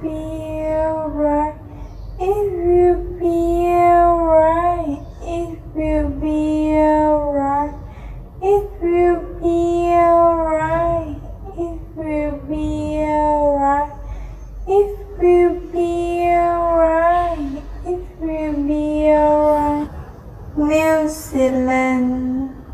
be alright. It will be alright. It will be alright. It will be alright. It will be alright. It will be alright. It will be alright. New Zealand.